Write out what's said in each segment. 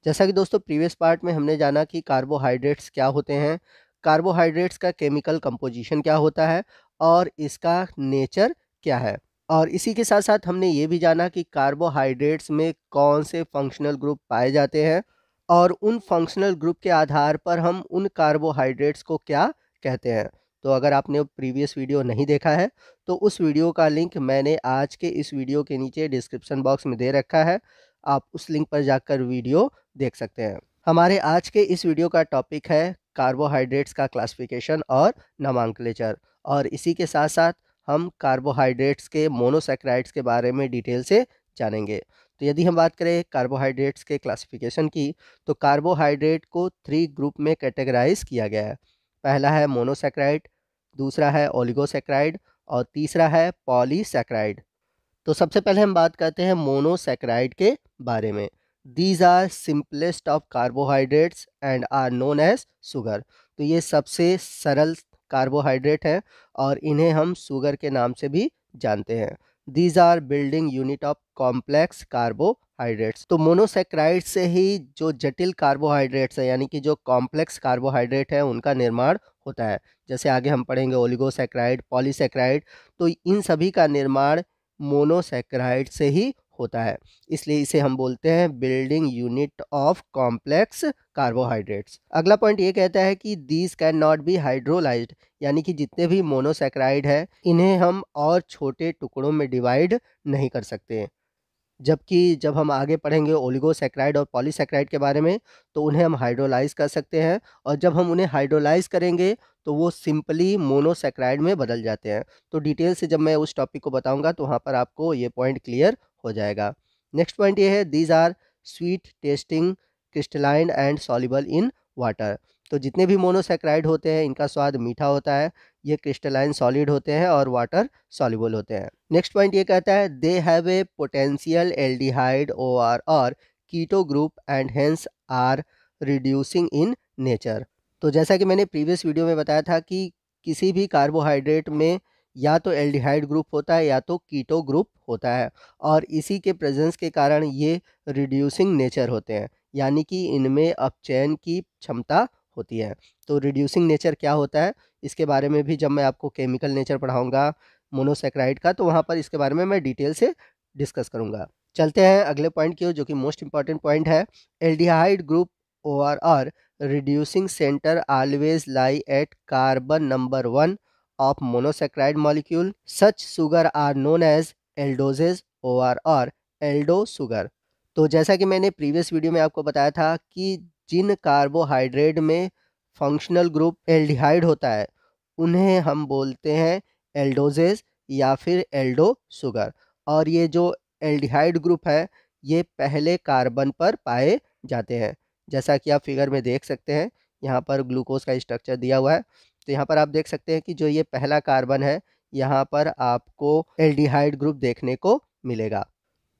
जैसा कि दोस्तों प्रीवियस पार्ट में हमने जाना कि कार्बोहाइड्रेट्स क्या होते हैं, कार्बोहाइड्रेट्स का केमिकल कंपोजिशन क्या होता है और इसका नेचर क्या है। और इसी के साथ साथ हमने ये भी जाना कि कार्बोहाइड्रेट्स में कौन से फंक्शनल ग्रुप पाए जाते हैं और उन फंक्शनल ग्रुप के आधार पर हम उन कार्बोहाइड्रेट्स को क्या कहते हैं। तो अगर आपने प्रीवियस वीडियो नहीं देखा है तो उस वीडियो का लिंक मैंने आज के इस वीडियो के नीचे डिस्क्रिप्शन बॉक्स में दे रखा है, आप उस लिंक पर जाकर वीडियो देख सकते हैं। हमारे आज के इस वीडियो का टॉपिक है कार्बोहाइड्रेट्स का क्लासिफिकेशन और नामांकलेचर, और इसी के साथ साथ हम कार्बोहाइड्रेट्स के मोनोसैकराइड्स के बारे में डिटेल से जानेंगे। तो यदि हम बात करें कार्बोहाइड्रेट्स के क्लासिफिकेशन की, तो कार्बोहाइड्रेट को 3 ग्रुप में कैटेगराइज किया गया है। पहला है मोनोसैकराइड, दूसरा है ओलिगोसैकराइड और तीसरा है पॉलीसैकराइड। तो सबसे पहले हम बात करते हैं मोनोसैकराइड के बारे में। These are simplest of carbohydrates and are known as sugar. तो ये सबसे सरल कार्बोहाइड्रेट है और इन्हें हम शुगर के नाम से भी जानते हैं। These are building unit of complex carbohydrates. तो मोनोसैकराइड से ही जो जटिल कार्बोहाइड्रेट्स है यानी कि जो कॉम्प्लेक्स कार्बोहाइड्रेट है उनका निर्माण होता है। जैसे आगे हम पढ़ेंगे ओलिगोसैकराइड, पॉलीसैकराइड, तो इन सभी का निर्माण मोनोसैकराइड से ही होता है, इसलिए इसे हम बोलते हैं building unit of complex carbohydrates. अगला पॉइंट ये कहता है कि these can not be hydrolysed, यानी कि जितने भी मोनोसैकराइड है इन्हें हम और छोटे टुकड़ों में डिवाइड नहीं कर सकते। जबकि जब हम आगे पढ़ेंगे ओलिगोसैकराइड और पॉलीसैकराइड के बारे में, तो उन्हें हम हाइड्रोलाइज कर सकते हैं, और जब हम उन्हें हाइड्रोलाइज करेंगे तो वो सिंपली मोनोसैकराइड में बदल जाते हैं। तो डिटेल से जब मैं उस टॉपिक को बताऊंगा तो वहाँ पर आपको ये पॉइंट क्लियर हो जाएगा। नेक्स्ट पॉइंट ये है, these are sweet tasting, crystalline and soluble in water. तो जितने भी मोनोसैकराइड होते हैं इनका स्वाद मीठा होता है, ये क्रिस्टलाइन सॉलिड होते हैं और वाटर सॉल्युबल होते हैं। नेक्स्ट पॉइंट ये कहता है, they have a potential aldehyde or और keto group and hence are reducing in nature. तो जैसा कि मैंने प्रीवियस वीडियो में बताया था कि किसी भी कार्बोहाइड्रेट में या तो एल्डिहाइड ग्रुप होता है या तो कीटो ग्रुप होता है, और इसी के प्रेजेंस के कारण ये रिड्यूसिंग नेचर होते हैं, यानी कि इनमें अपचयन की क्षमता होती है। तो रिड्यूसिंग नेचर क्या होता है इसके बारे में भी जब मैं आपको केमिकल नेचर पढ़ाऊंगा मोनोसैकराइड का, तो वहाँ पर इसके बारे में मैं डिटेल से डिस्कस करूंगा। चलते हैं अगले पॉइंट की ओर, जो कि मोस्ट इंपॉर्टेंट पॉइंट है। एल्डिहाइड ग्रुप और reducing centre always lie at carbon number 1 of monosaccharide molecule. Such sugar are known as aldoses और एल्डो शुगर। तो जैसा कि मैंने प्रीवियस वीडियो में आपको बताया था कि जिन कार्बोहाइड्रेट में फंक्शनल ग्रुप एल्डिहाइड होता है उन्हें हम बोलते हैं एल्डोजेज या फिर एल्डो शुगर, और ये जो एल्डिहाइड ग्रुप है ये पहले कार्बन पर पाए जाते हैं। जैसा कि आप फिगर में देख सकते हैं, यहाँ पर ग्लूकोज का स्ट्रक्चर दिया हुआ है। तो यहाँ पर आप देख सकते हैं कि जो ये पहला कार्बन है यहाँ पर आपको एल्डिहाइड ग्रुप देखने को मिलेगा।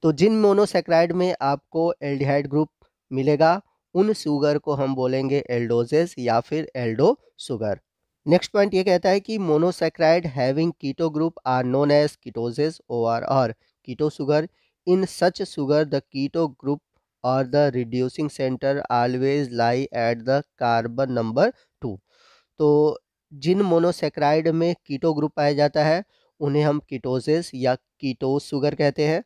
तो जिन मोनोसैकराइड में आपको एल्डिहाइड ग्रुप मिलेगा उन शुगर को हम बोलेंगे एल्डोजेस या फिर एल्डो शुगर। नेक्स्ट पॉइंट ये कहता है कि monosaccharide having keto group are known as ketoses और keto sugar. In such sugar the keto group और the reducing centre always lie at the carbon number 2। तो जिन मोनोसैकराइड में कीटो ग्रुप पाया जाता है उन्हें हम कीटोजेस या कीटोस शुगर कहते हैं,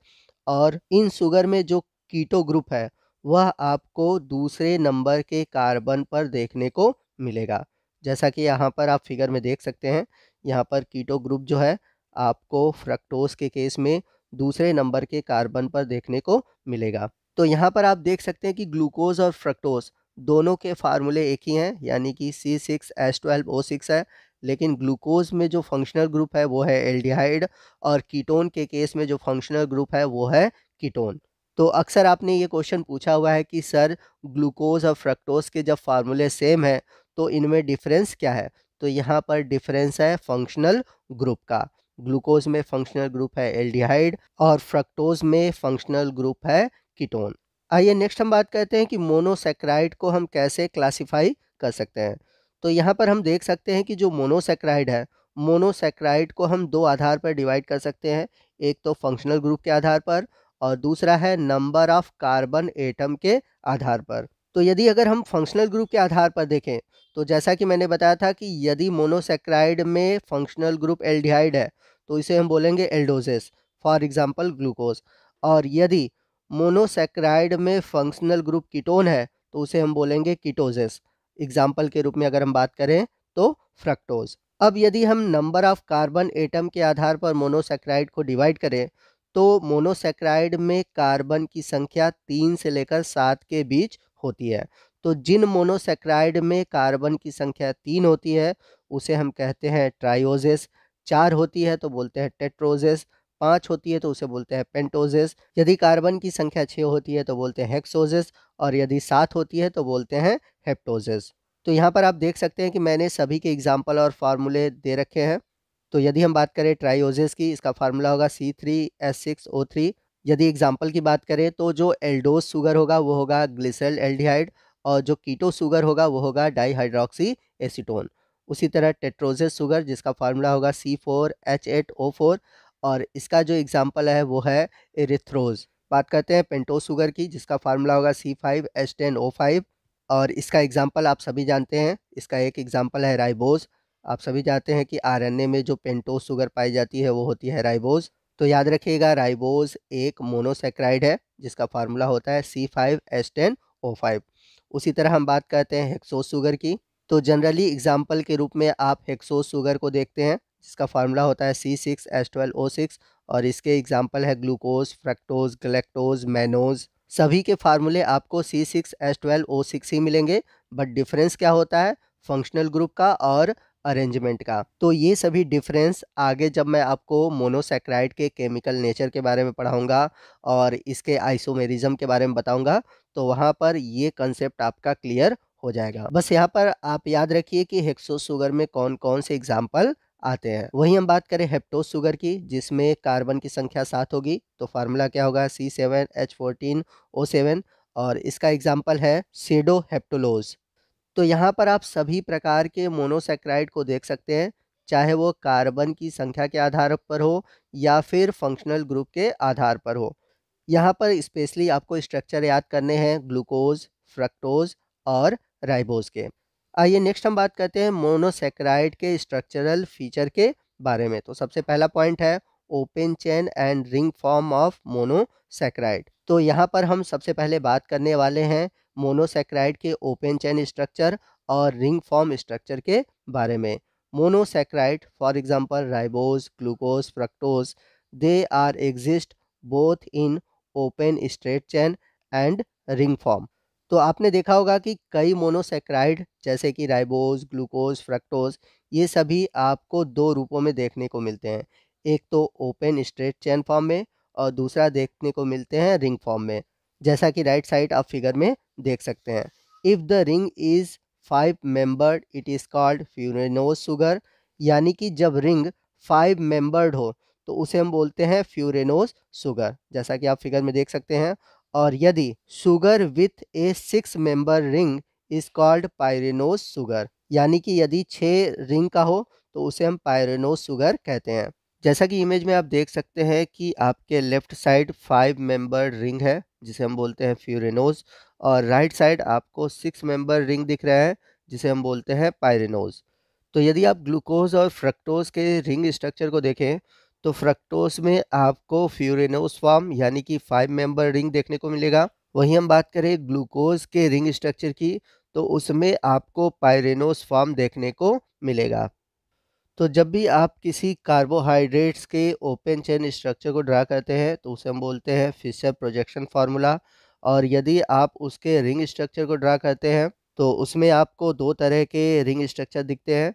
और इन शुगर में जो कीटो ग्रुप है वह आपको दूसरे नंबर के कार्बन पर देखने को मिलेगा। जैसा कि यहाँ पर आप फिगर में देख सकते हैं, यहाँ पर कीटो ग्रुप जो है आपको फ्रक्टोज के केस में दूसरे नंबर के कार्बन पर देखने को मिलेगा। तो यहाँ पर आप देख सकते हैं कि ग्लूकोज और फ्रक्टोज दोनों के फार्मूले एक ही हैं, यानी कि C6H12O6 है, लेकिन ग्लूकोज में जो फंक्शनल ग्रुप है वो है एल्डिहाइड और कीटोन के केस में जो फंक्शनल ग्रुप है वो है कीटोन। तो अक्सर आपने ये क्वेश्चन पूछा हुआ है कि सर ग्लूकोज और फ्रक्टोज के जब फार्मूले सेम है तो इनमें डिफरेंस क्या है। तो यहाँ पर डिफरेंस है फंक्शनल ग्रुप का। ग्लूकोज में फंक्शनल ग्रुप है एल्डिहाइड और फ्रक्टोज में फंक्शनल ग्रुप है कीटोन। आइए नेक्स्ट हम बात करते हैं कि मोनोसैकराइड को हम कैसे क्लासिफाई कर सकते हैं। तो यहाँ पर हम देख सकते हैं कि जो मोनोसैकराइड है, मोनोसैकराइड को हम दो आधार पर डिवाइड कर सकते हैं। एक तो फंक्शनल ग्रुप के आधार पर और दूसरा है नंबर ऑफ कार्बन एटम के आधार पर। तो यदि अगर हम फंक्शनल ग्रुप के आधार पर देखें, तो जैसा कि मैंने बताया था कि यदि मोनोसेक्राइड में फंक्शनल ग्रुप एल्डिहाइड है तो इसे हम बोलेंगे एल्डोजेस, फॉर एग्जांपल ग्लूकोज। और यदि मोनोसेक्राइड में फंक्शनल ग्रुप कीटोन है तो उसे हम बोलेंगे कीटोजेस। एग्जाम्पल के रूप में अगर हम बात करें तो फ्रक्टोज। अब यदि हम नंबर ऑफ कार्बन एटम के आधार पर मोनोसेक्राइड को डिवाइड करें तो मोनोसेक्राइड में कार्बन की संख्या 3 से लेकर 7 के बीच होती है। तो जिन मोनोसेक्राइड में कार्बन की संख्या 3 होती है उसे हम कहते हैं ट्राइओजेस, 4 होती है तो बोलते हैं टेट्रोजेस, 5 होती है तो उसे बोलते हैं पेंटोजेस, यदि कार्बन की संख्या 6 होती है तो बोलते हैं हेक्सोजेस, और यदि 7 होती है तो बोलते हैं हेप्टोजेस। तो यहाँ पर आप देख सकते हैं कि मैंने सभी के एग्जाम्पल और फार्मूले दे रखे हैं। तो यदि हम बात करें ट्राइओजेस की, इसका फार्मूला होगा C3H6O3। यदि एग्जाम्पल की बात करें तो जो एल्डोज शुगर होगा वो होगा ग्लिसरल एल्डिहाइड, और जो कीटो शुगर होगा वो होगा डाईहाइड्रोक्सी एसीटोन। उसी तरह टेट्रोजेस शुगर जिसका फार्मूला होगा C4H8O4, और इसका जो एग्जाम्पल है वो है एरिथ्रोज। बात करते हैं पेंटोज शुगर की जिसका फार्मूला होगा C5H10O5, और इसका एग्जाम्पल आप सभी जानते हैं। इसका एक एग्जाम्पल है राइबोज। आप सभी जानते हैं कि आरएनए में जो पेंटोज शुगर पाई जाती है वो होती है राइबोज। तो याद रखिएगा राइबोज एक मोनोसेक्राइड है जिसका फार्मूला होता है C5H10O5। उसी तरह हम बात करते हैं हेक्सोज शुगर की। तो जनरली एग्जाम्पल के रूप में आप हेक्सोज शुगर को देखते हैं जिसका फार्मूला होता है C6H12O6, और इसके एग्जाम्पल है ग्लूकोज, फ्रक्टोज, गलेक्टोज, मैनोज। सभी के फार्मूले आपको C6H12O6 ही मिलेंगे, बट डिफरेंस क्या होता है फंक्शनल ग्रुप का और अरेंजमेंट का। तो ये सभी डिफरेंस आगे जब मैं आपको मोनोसेक्राइड के केमिकल नेचर के बारे में पढ़ाऊंगा और इसके आइसोमेरिज्म के बारे में बताऊंगा तो वहाँ पर ये कंसेप्ट आपका क्लियर हो जाएगा। बस यहाँ पर आप याद रखिए कि हेक्सोज शुगर में कौन कौन से एग्जाम्पल आते हैं। वहीं हम बात करें हेप्टोज शुगर की जिसमें कार्बन की संख्या 7 होगी, तो फार्मूला क्या होगा C7H14O7, और इसका एग्जाम्पल है सीडोहेप्टोलोज। तो यहाँ पर आप सभी प्रकार के मोनोसेक्राइड को देख सकते हैं, चाहे वो कार्बन की संख्या के आधार पर हो या फिर फंक्शनल ग्रुप के आधार पर हो। यहाँ पर स्पेशली आपको स्ट्रक्चर याद करने हैं ग्लूकोज, फ्रक्टोज और राइबोज के। आइए नेक्स्ट हम बात करते हैं मोनोसेक्राइड के स्ट्रक्चरल फीचर के बारे में। तो सबसे पहला पॉइंट है open chain and ring form of monosaccharide. तो यहाँ पर हम सबसे पहले बात करने वाले हैं मोनोसेक्राइड के ओपन चेन स्ट्रक्चर और रिंग फॉर्म स्ट्रक्चर के बारे में। Monosaccharide for example ribose, glucose, fructose, they are exist both in open straight chain and ring form. तो आपने देखा होगा कि कई मोनोसेक्राइड जैसे कि राइबोज, ग्लूकोज, फ्रक्टोज, ये सभी आपको दो रूपों में देखने को मिलते हैं। एक तो ओपन स्ट्रेट चेन फॉर्म में और दूसरा देखने को मिलते हैं रिंग फॉर्म में, जैसा कि राइट साइड आप फिगर में देख सकते हैं। If the ring is 5 membered it is called furanose sugar, यानी कि जब रिंग 5 मेंबर्ड हो तो उसे हम बोलते हैं फ्यूरेनोज शुगर, जैसा कि आप फिगर में देख सकते हैं। और यदि sugar with A 6 member ring is called pyranose sugar, यानी कि यदि 6 रिंग का हो तो उसे हम पायरेनोज शुगर कहते हैं। जैसा कि इमेज में आप देख सकते हैं कि आपके लेफ्ट साइड 5 मेंबर रिंग है जिसे हम बोलते हैं फ्यूरेनोज, और राइट साइड आपको 6 मेंबर रिंग दिख रहा है जिसे हम बोलते हैं पायरेनोज। तो यदि आप ग्लूकोज और फ्रक्टोज के रिंग स्ट्रक्चर को देखें तो फ्रक्टोज में आपको फ्यूरेनोज फॉर्म यानी कि 5 मेंबर रिंग देखने को मिलेगा। वहीं हम बात करें ग्लूकोज के रिंग स्ट्रक्चर की तो उसमें आपको पायरेनोज फॉर्म देखने को मिलेगा। तो जब भी आप किसी कार्बोहाइड्रेट्स के ओपन चेन स्ट्रक्चर को ड्रा करते हैं तो उसे हम बोलते हैं फिशर प्रोजेक्शन फार्मूला, और यदि आप उसके रिंग स्ट्रक्चर को ड्रा करते हैं तो उसमें आपको दो तरह के रिंग स्ट्रक्चर दिखते हैं,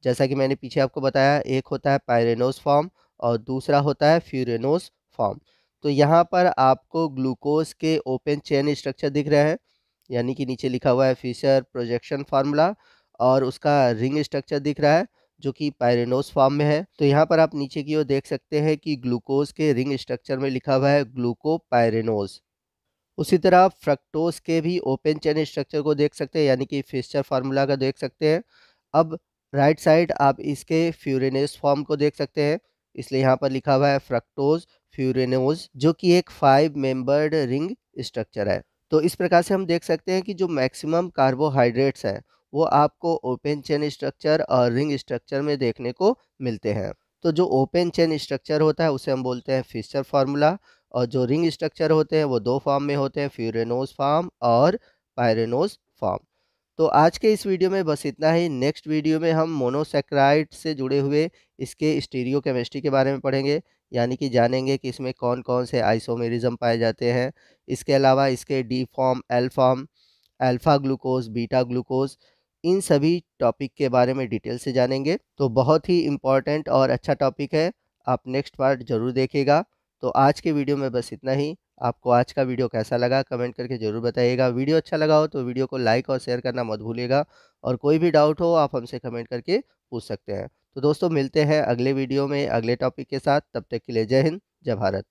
जैसा कि मैंने पीछे आपको बताया। एक होता है पायरेनोज फॉर्म और दूसरा होता है फ्यूरेनोज फॉर्म। तो यहाँ पर आपको ग्लूकोज के ओपन चेन स्ट्रक्चर दिख रहा है, यानी कि नीचे लिखा हुआ है फिशर प्रोजेक्शन फार्मूला, और उसका रिंग स्ट्रक्चर दिख रहा है जो कि पायरेनोज फॉर्म में है। तो यहाँ पर आप नीचे की ओर देख सकते हैं कि ग्लूकोज के रिंग स्ट्रक्चर में लिखा हुआ है ग्लूकोपायरेनोज। उसी तरह आप फ्रक्टोज के भी ओपन चेन स्ट्रक्चर को देख सकते हैं, यानी कि फिशर फार्मूला का देख सकते हैं। अब राइट साइड आप इसके फ्यूरेनेस फॉर्म को देख सकते हैं, इसलिए यहाँ पर लिखा हुआ है फ्रक्टोज फ्यूरेनोज, जो कि एक 5 मेंबर्ड रिंग स्ट्रक्चर है। तो इस प्रकार से हम देख सकते हैं कि जो मैक्सिमम कार्बोहाइड्रेट्स हैं, वो आपको ओपन चेन स्ट्रक्चर और रिंग स्ट्रक्चर में देखने को मिलते हैं। तो जो ओपन चेन स्ट्रक्चर होता है उसे हम बोलते हैं फिशर फार्मूला, और जो रिंग स्ट्रक्चर होते हैं वो 2 फॉर्म में होते हैं, फ्यूरेनोज फॉर्म और पायरेनोज फॉर्म। तो आज के इस वीडियो में बस इतना ही। नेक्स्ट वीडियो में हम मोनोसैकेराइड से जुड़े हुए इसके स्टीरियोकेमिस्ट्री के बारे में पढ़ेंगे, यानी कि जानेंगे कि इसमें कौन-कौन से आइसोमेरिज्म पाए जाते हैं। इसके अलावा इसके D form, L form, alpha glucose, beta glucose, इन सभी टॉपिक के बारे में डिटेल से जानेंगे। तो बहुत ही इम्पोर्टेंट और अच्छा टॉपिक है, आप नेक्स्ट पार्ट ज़रूर देखिएगा। तो आज के वीडियो में बस इतना ही। आपको आज का वीडियो कैसा लगा कमेंट करके ज़रूर बताइएगा। वीडियो अच्छा लगा हो तो वीडियो को लाइक और शेयर करना मत भूलिएगा, और कोई भी डाउट हो आप हमसे कमेंट करके पूछ सकते हैं। तो दोस्तों मिलते हैं अगले वीडियो में अगले टॉपिक के साथ, तब तक के लिए जय हिंद, जय भारत।